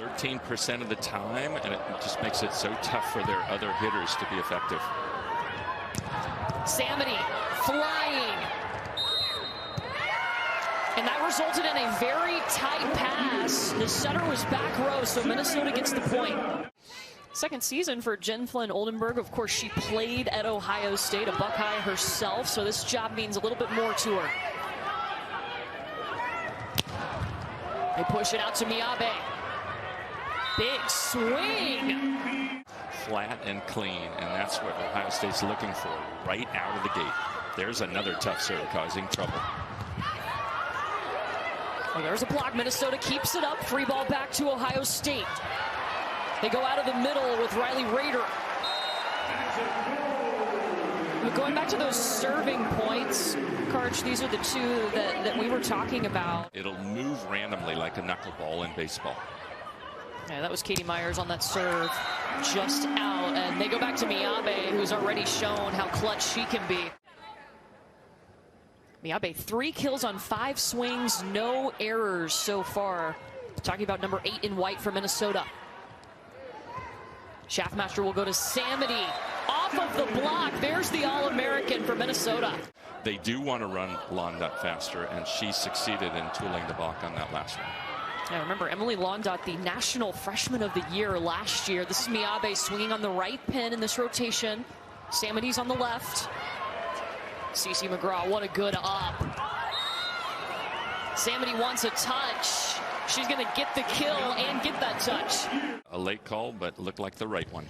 13% of the time, and it just makes it so tough for their other hitters to be effective. Samity flying. And that resulted in a very tight pass. The setter was back row, so Minnesota gets the point. Second season for Jen Flynn Oldenburg. Of course, she played at Ohio State, a Buckeye herself, so this job means a little bit more to her. They push it out to Miyabe. Big swing. Flat and clean, and that's what Ohio State's looking for right out of the gate. There's another tough serve causing trouble. Well, there's a block. Minnesota keeps it up. Free ball back to Ohio State. They go out of the middle with Riley Rader. Going back to those serving points, Karch, these are the two that we were talking about. It'll move randomly like a knuckleball in baseball. Yeah, that was Katie Myers on that serve, just out. And they go back to Miyabe, who's already shown how clutch she can be. Miyabe, 3 kills on 5 swings, no errors so far. Talking about number 8 in white for Minnesota. Schaffmaster will go to Samity. Off of the block, there's the All-American for Minnesota. They do want to run Londot faster, and she succeeded in tooling the block on that last one. Yeah, remember, Emily Londot, the National Freshman of the Year last year. This is Miyabe swinging on the right pin in this rotation. Samity's on the left. CeCe McGraw, what a good up. Samity wants a touch. She's going to get the kill and get that touch. A late call, but looked like the right one.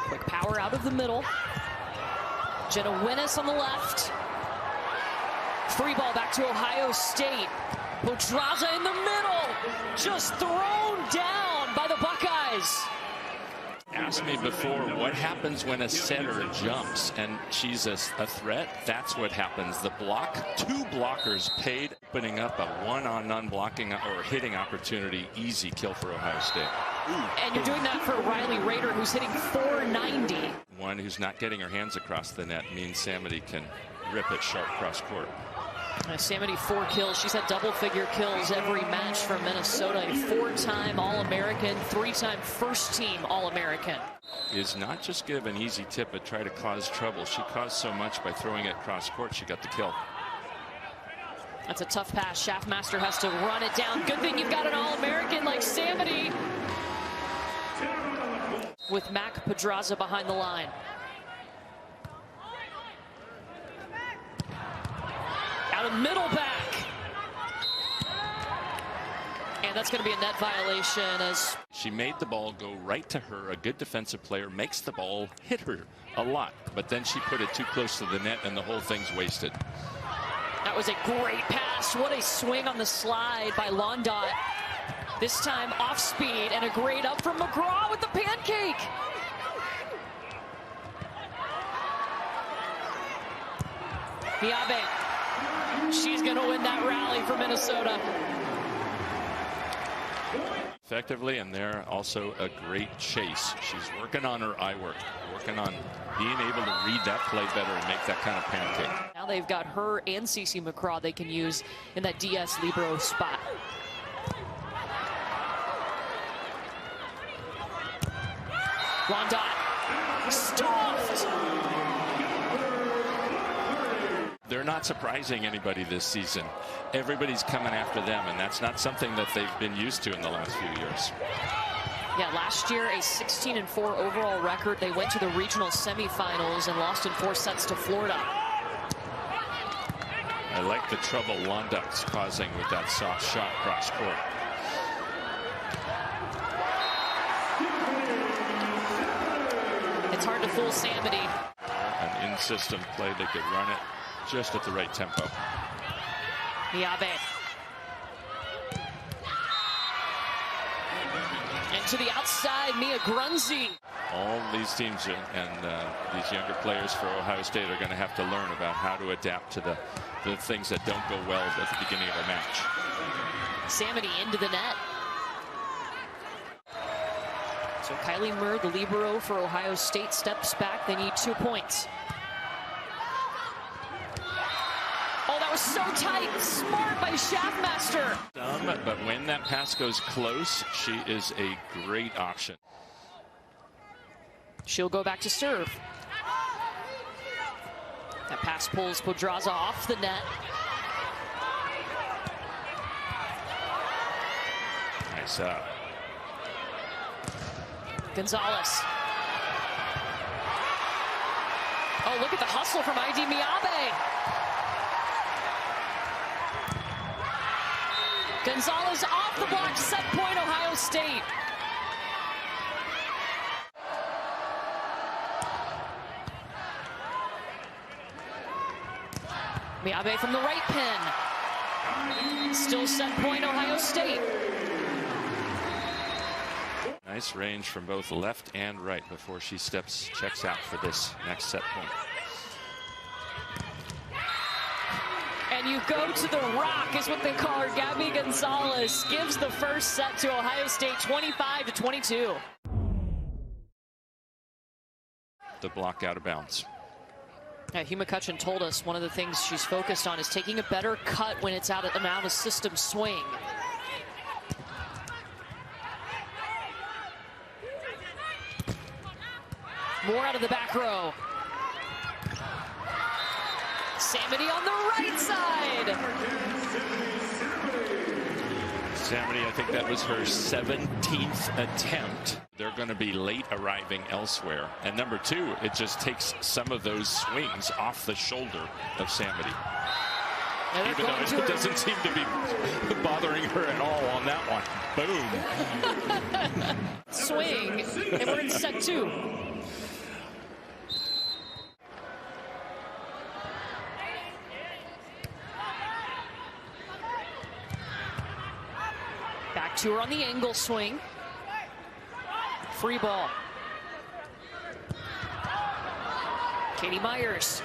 Quick power out of the middle. Jenna Winnis on the left. Free ball back to Ohio State. Pedraza in the middle. Just thrown down by the Buckeyes. Asked me before, what happens when a setter jumps and she's a threat? That's what happens. The block, 2 blockers paid, opening up a 1-on-none blocking or hitting opportunity. Easy kill for Ohio State. Ooh. And you're doing that for Riley Rader, who's hitting .490. One who's not getting her hands across the net means Samity can rip it sharp cross court. Samity, 4 kills. She's had double-figure kills every match for Minnesota. A 4-time All-American, 3-time first-team All-American. Is not just give an easy tip, but try to cause trouble. She caused so much by throwing it cross court. She got the kill. That's a tough pass. Schaffmaster has to run it down. Good thing you've got an All-American like Samity. With Mac Pedraza behind the line. Out of middle back. And that's going to be a net violation as she made the ball go right to her. A good defensive player makes the ball hit her a lot, but then she put it too close to the net and the whole thing's wasted. That was a great pass. What a swing on the slide by Londot. This time off speed, and a great up from McGraw with the pancake. Miyabe. She's going to win that rally for Minnesota. Effectively, and there also a great chase. She's working on her eye work, working on being able to read that play better and make that kind of pancake. Now they've got her and CeCe McGraw they can use in that DS Libero spot. Londot stuffed. They're not surprising anybody this season. Everybody's coming after them, and that's not something that they've been used to in the last few years. Yeah, last year a 16-4 overall record. They went to the regional semifinals and lost in 4 sets to Florida. I like the trouble Londot's causing with that soft shot cross court. It's hard to fool Samity. An in-system play that could run it just at the right tempo. Miyabe. And to the outside, Mia Grunzi. All these teams and these younger players for Ohio State are going to have to learn about how to adapt to the things that don't go well at the beginning of a match. Samity into the net. So Kylie Murr, the libero for Ohio State, steps back. They need 2 points. Oh, that was so tight. Smart by Schaffmaster. But when that pass goes close, she is a great option. She'll go back to serve. That pass pulls Podraza off the net. Nice up. Gonzalez. Oh, look at the hustle from ID Miabe. Gonzalez off the block, set point, Ohio State. Miabe from the right pin. Still set point, Ohio State. Nice range from both left and right before she checks out for this next set point. And you go to the rock is what they call her. Gabby Gonzalez gives the first set to Ohio State, 25-22. The block out of bounds. Hugh McCutcheon told us one of the things she's focused on is taking a better cut when it's out of system swing. More out of the back row. Samity on the right side. Samity, I think that was her 17th attempt. They're going to be late arriving elsewhere. And number two, it just takes some of those swings off the shoulder of Samity. Even though it doesn't seem to be bothering her at all on that one. Boom. Swing, and we're in set two. Back to her on the angle swing. Free ball. Katie Myers.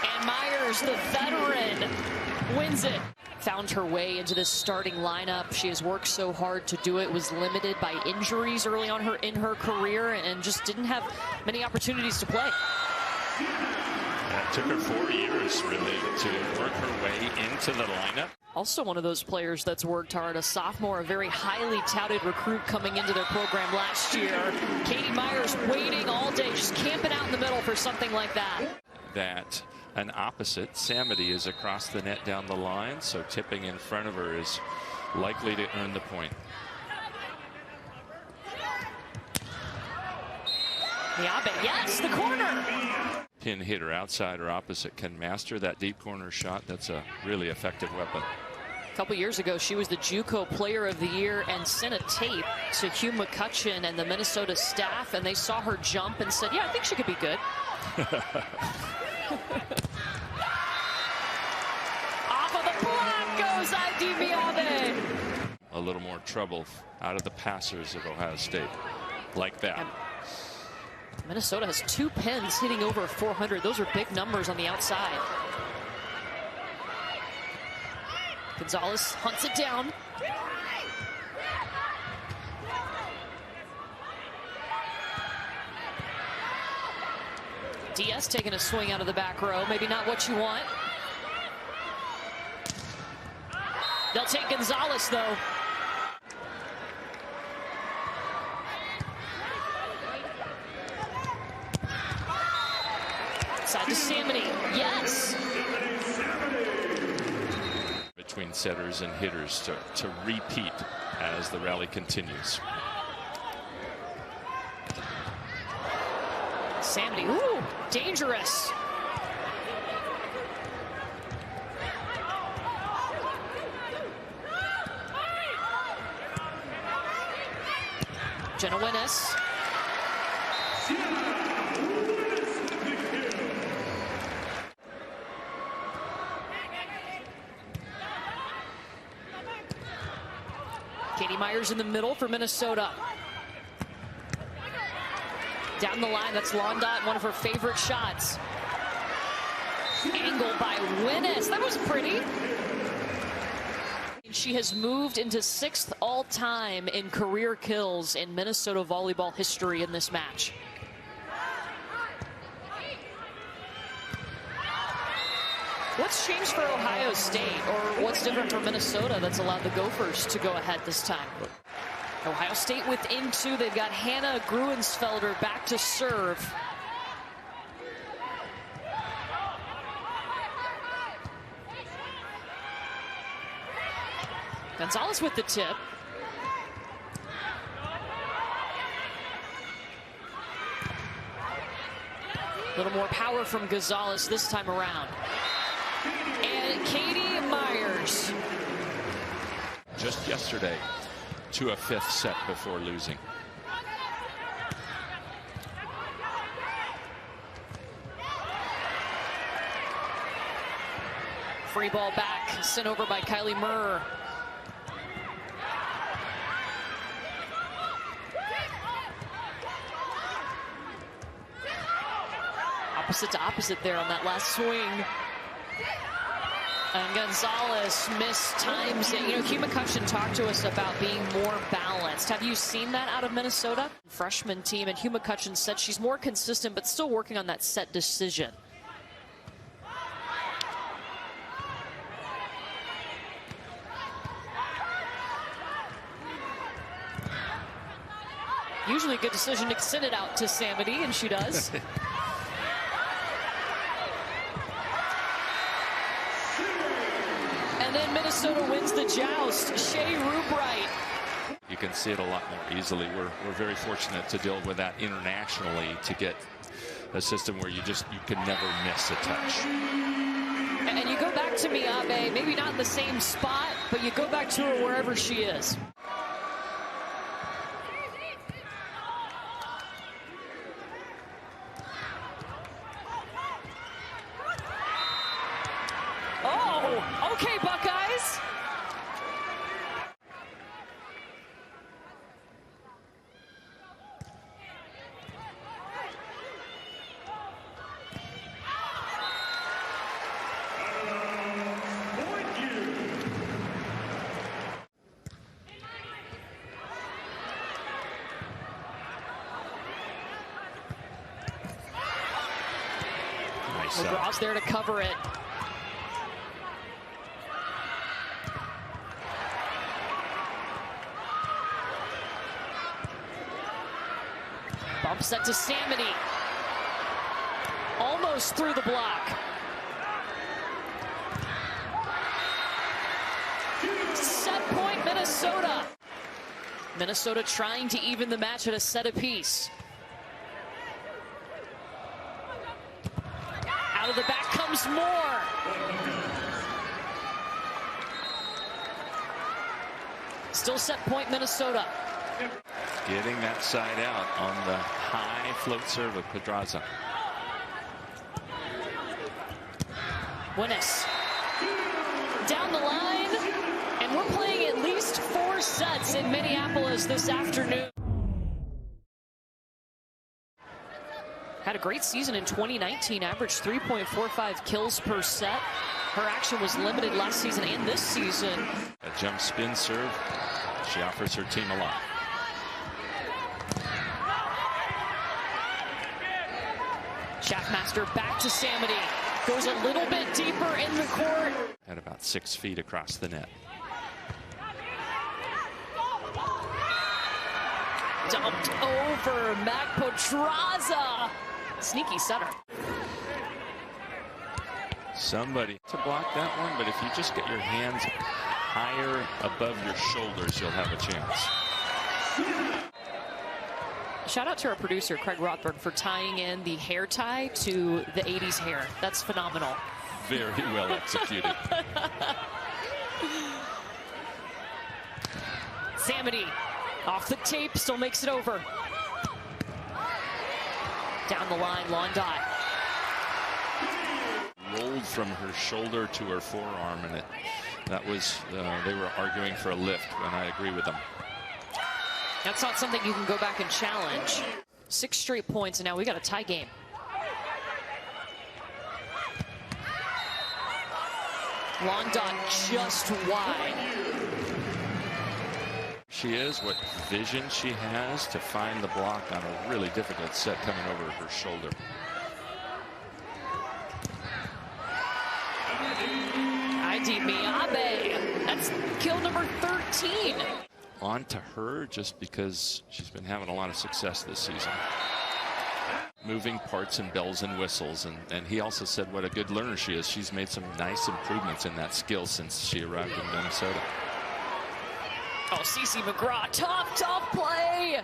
And Myers, the veteran, wins it. Found her way into this starting lineup. She has worked so hard to do it, was limited by injuries early on in her career, and just didn't have many opportunities to play. It took her 4 years, really, to work her way into the lineup. Also one of those players that's worked hard, a sophomore, a very highly touted recruit coming into their program last year. Katie Myers waiting all day, just camping out in the middle for something like that. An opposite, Samity, is across the net down the line, so tipping in front of her is likely to earn the point. Miabe, yes, the corner. Pin hitter, outside or opposite, can master that deep corner shot. That's a really effective weapon. A couple years ago, she was the JUCO Player of the Year and sent a tape to Hugh McCutcheon and the Minnesota staff, and they saw her jump and said, yeah, I think she could be good. Off of the block goes ID Miabe. A little more trouble out of the passers of Ohio State, like that. And Minnesota has 2 pins hitting over 400. Those are big numbers on the outside. Gonzalez hunts it down. Diaz taking a swing out of the back row. Maybe not what you want. They'll take Gonzalez, though. Side to Samity. Yes. Between setters and hitters to repeat as the rally continues. Samity, ooh, dangerous. Jenna Winnes. Katie Myers in the middle for Minnesota. Down the line, that's Londot, one of her favorite shots. Angle by Winnes. That was pretty. She has moved into 6th all-time in career kills in Minnesota volleyball history in this match. What's changed for Ohio State, or what's different for Minnesota that's allowed the Gophers to go ahead this time? Ohio State within 2. They've got Hannah Gruensfelder back to serve. Gonzalez with the tip. A little more power from Gonzalez this time around. And Katie Myers. Just yesterday to a 5th set before losing. Free ball back, sent over by Kylie Murr. Opposite to opposite there on that last swing. And Gonzalez mistimes it. You know, Hugh McCutcheon talked to us about being more balanced. Have you seen that out of Minnesota? Freshman team, and Hugh McCutcheon said she's more consistent, but still working on that set decision. Usually a good decision to send it out to Samity, and she does. And then Minnesota wins the joust. Shea Rubright. You can see it a lot more easily. We're very fortunate to deal with that internationally, to get a system where you can never miss a touch. And you go back to Miabe, maybe not in the same spot, but you go back to her wherever she is. Oh, okay, Buckeyes. Nice. McGraw's there to cover it. Bump set to Samity. Almost through the block. Set point, Minnesota. Minnesota trying to even the match at a set apiece. Out of the back comes Moore. Still set point, Minnesota. Getting that side out on the high float serve of Pedraza. Winnes. Down the line. And we're playing at least 4 sets in Minneapolis this afternoon. Had a great season in 2019, averaged 3.45 kills per set. Her action was limited last season and this season. A jump spin serve. She offers her team a lot. Schaffmaster back to Samity. Goes a little bit deeper in the court. At about 6 feet across the net. Dumped over Mac Pedraza. Sneaky setter. Somebody to block that one, but if you just get your hands higher above your shoulders, you'll have a chance. Shout out to our producer, Craig Rothberg, for tying in the hair tie to the 80s hair. That's phenomenal. Very well executed. Samity off the tape, still makes it over. Down the line, Londot. Rolled from her shoulder to her forearm, and that was, they were arguing for a lift, and I agree with them. That's not something you can go back and challenge. 6 straight points, and now we got a tie game. Long dot just wide. She is, what vision she has to find the block on a really difficult set coming over her shoulder. ID Miyabe. That's kill number 13. On to her just because she's been having a lot of success this season. Moving parts and bells and whistles. And he also said what a good learner she is. She's made some nice improvements in that skill since she arrived in Minnesota. Oh, Cece McGraw, tough play.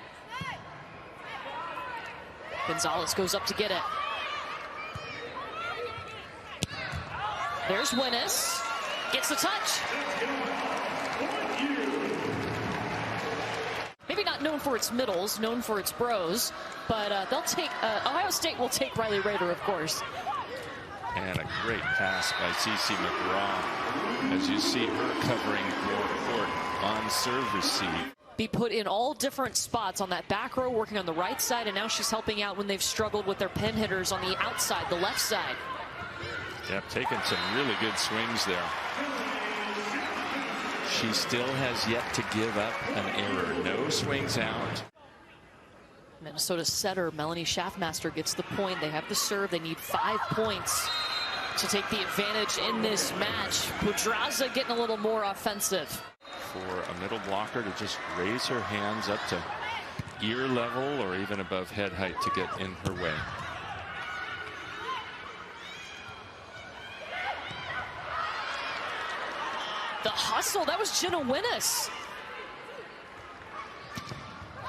Gonzalez goes up to get it. There's Winnis. Gets the touch. Maybe not known for its middles, known for its bros, but they'll take, Ohio State will take Riley Rader, of course. And a great pass by Cece McGraw. As you see her covering more court on serve receive. Be put in all different spots on that back row, working on the right side, and now she's helping out when they've struggled with their pin hitters on the outside, the left side. Yep, taking some really good swings there. She still has yet to give up an error. No swings out. Minnesota setter Melanie Schaffmaster gets the point. They have the serve. They need 5 points to take the advantage in this match. Pedraza getting a little more offensive. For a middle blocker to just raise her hands up to ear level or even above head height to get in her way. The hustle, that was Jenna Winnis.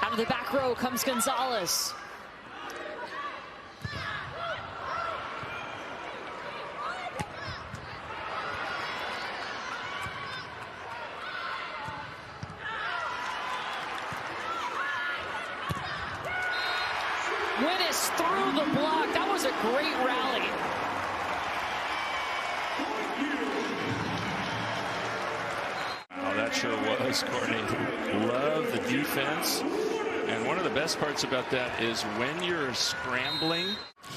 Out of the back row comes Gonzalez. Winnis through the block. That was a great rally. That sure was, Courtney. Love the defense. And one of the best parts about that is when you're scrambling,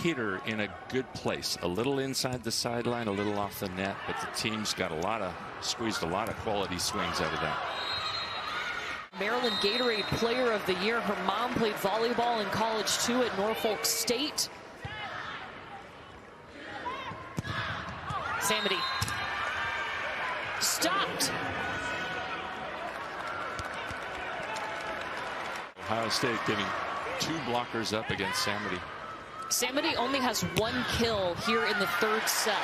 hit her in a good place. A little inside the sideline, a little off the net, but the team's got squeezed a lot of quality swings out of that. Maryland Gatorade Player of the Year. Her mom played volleyball in college too at Norfolk State. Samity. Stopped. Ohio State getting 2 blockers up against Samity. Samity only has 1 kill here in the 3rd set.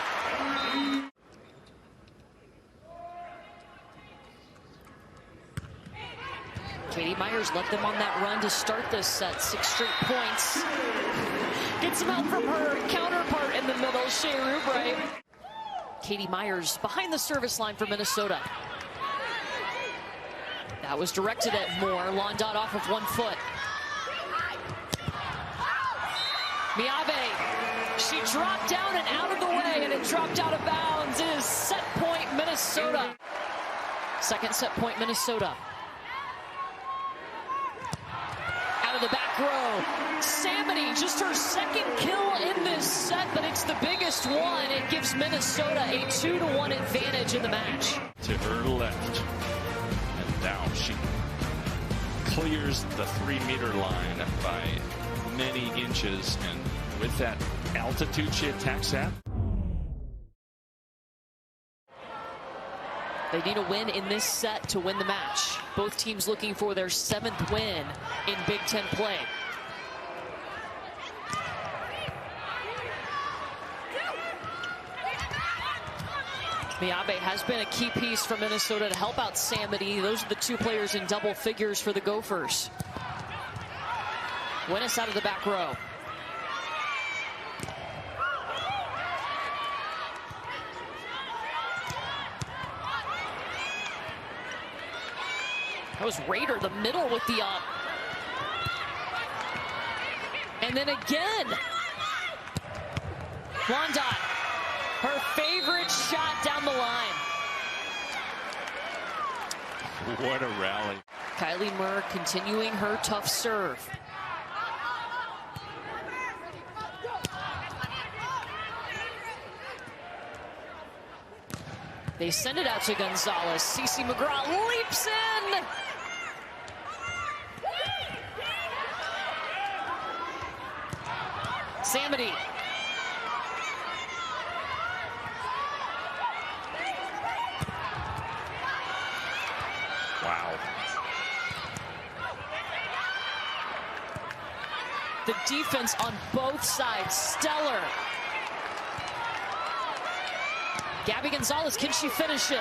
Katie Myers led them on that run to start this set. 6 straight points. Gets them out from her counterpart in the middle, Shea Rubright. Katie Myers behind the service line for Minnesota. That was directed at Moore. Long dot off of 1 foot. Miyabe. She dropped down and out of the way, and it dropped out of bounds. It is set point Minnesota. Second set point Minnesota. Out of the back row. Samity, just her 2nd kill in this set, but it's the biggest one. It gives Minnesota a 2-1 advantage in the match. To her left. Now she clears the 3-meter line by many inches, and with that altitude she attacks at. They need a win in this set to win the match. Both teams looking for their 7th win in Big Ten play. Miyabe has been a key piece for Minnesota to help out Samity. Those are the 2 players in double figures for the Gophers. Winnis out of the back row. That was Rader, the middle with the up. And then again. Wandot. Her favorite shot down the line. What a rally. Kylie Murr continuing her tough serve. They send it out to Gonzalez. Cece McGraw leaps in. Samity. Wow. The defense on both sides, stellar. Gabby Gonzalez, can she finish it?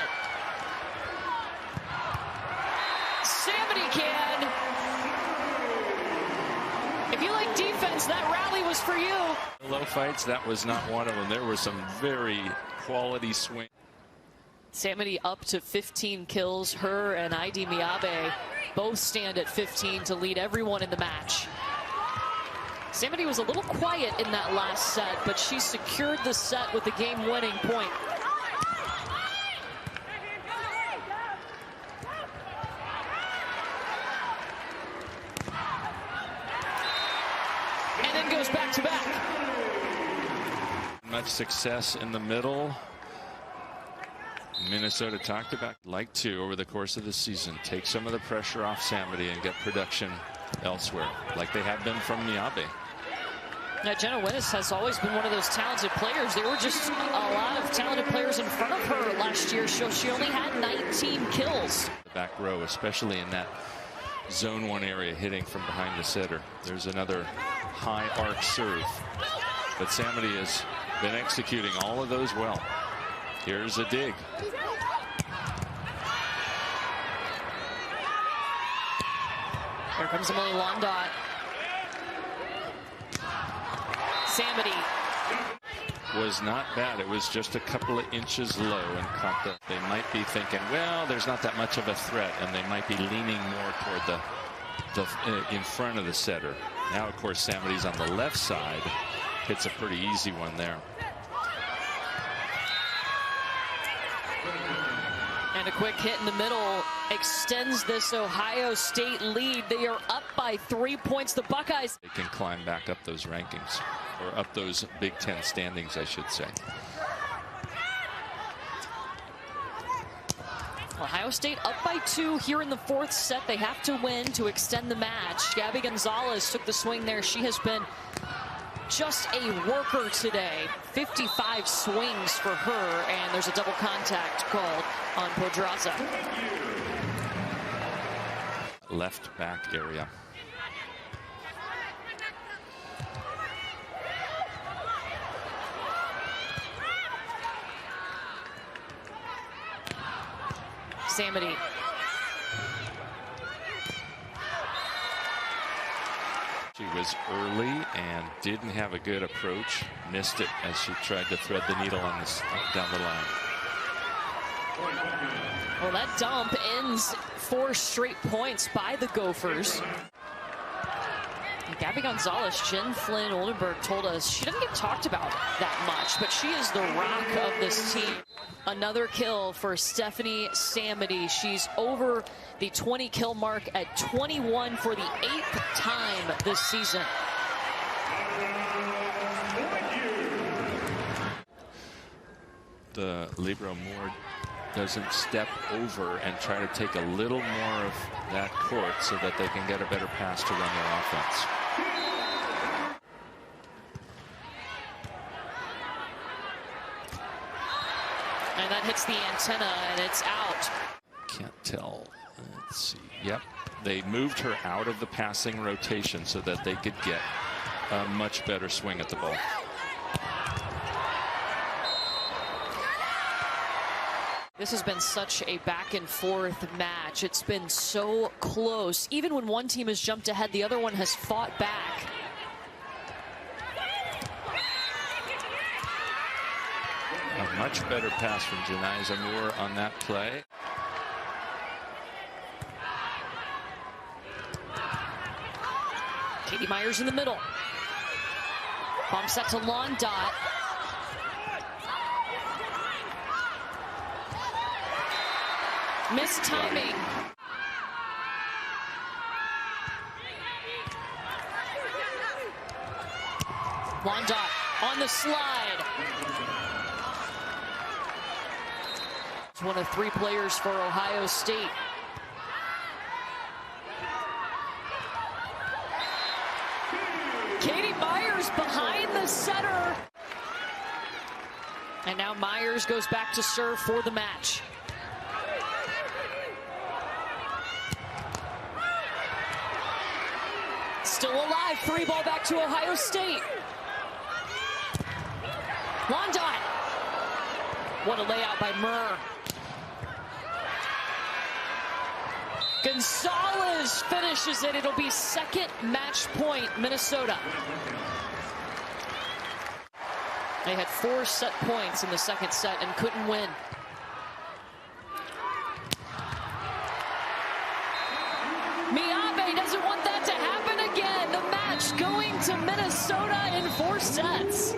Samity can. If you like defense, that rally was for you. Low fights, that was not one of them. There were some very quality swings. Samity up to 15 kills. Her and Heidi Miyabe both stand at 15 to lead everyone in the match. Samity was a little quiet in that last set, but she secured the set with the game-winning point. And then goes back-to-back. Much success in the middle. Minnesota talked about like to over the course of the season take some of the pressure off Samity and get production elsewhere like they have been from Miyabe. Now, Jenna Winnis has always been one of those talented players. There were just a lot of talented players in front of her last year, so she only had 19 kills. The back row, especially in that zone 1 area, hitting from behind the setter. There's another high arc serve, but Samity has been executing all of those well. Here's a dig. Here comes Emily Londot. Samity. Was not bad. It was just a couple of inches low and caught the. They might be thinking, well, there's not that much of a threat, and they might be leaning more toward the in front of the setter. Now, of course, Samity's on the left side. Hits a pretty easy one there. And a quick hit in the middle extends this Ohio State lead. They are up by 3 points. The Buckeyes. They can climb back up those rankings, or up those Big Ten standings, I should say. Ohio State up by 2 here in the 4th set. They have to win to extend the match. Gabby Gonzalez took the swing there. She has been just a worker today. 55 swings for her, and there's a double contact called on Podraza. Left back area. Samity. She was early and didn't have a good approach. Missed it as she tried to thread the needle on this down the line. Well, that dump ends 4 straight points by the Gophers. And Gabby Gonzalez, Jen Flynn Oldenburg told us she doesn't get talked about that much, but she is the rock of this team. Another kill for Stephanie Samity. She's over the 20 kill mark at 21 for the 8th time this season. The libero more doesn't step over and try to take a little more of that court so that they can get a better pass to run their offense. And that hits the antenna and it's out. Can't tell. Let's see. Yep. They moved her out of the passing rotation so that they could get a much better swing at the ball. This has been such a back and forth match. It's been so close. Even when one team has jumped ahead, the other one has fought back. A much better pass from Janiza Moore on that play. Katie Myers in the middle. Bomb set to Londot. Missed timing. Londot on the slide. One of 3 players for Ohio State. Katie Myers behind the setter. And now Myers goes back to serve for the match. Still alive, 3 ball back to Ohio State. London. What a layout by Murr. Gonzalez finishes it. It'll be second match point, Minnesota. They had 4 set points in the second set and couldn't win. Miyabe doesn't want that to happen again. The match going to Minnesota in 4 sets.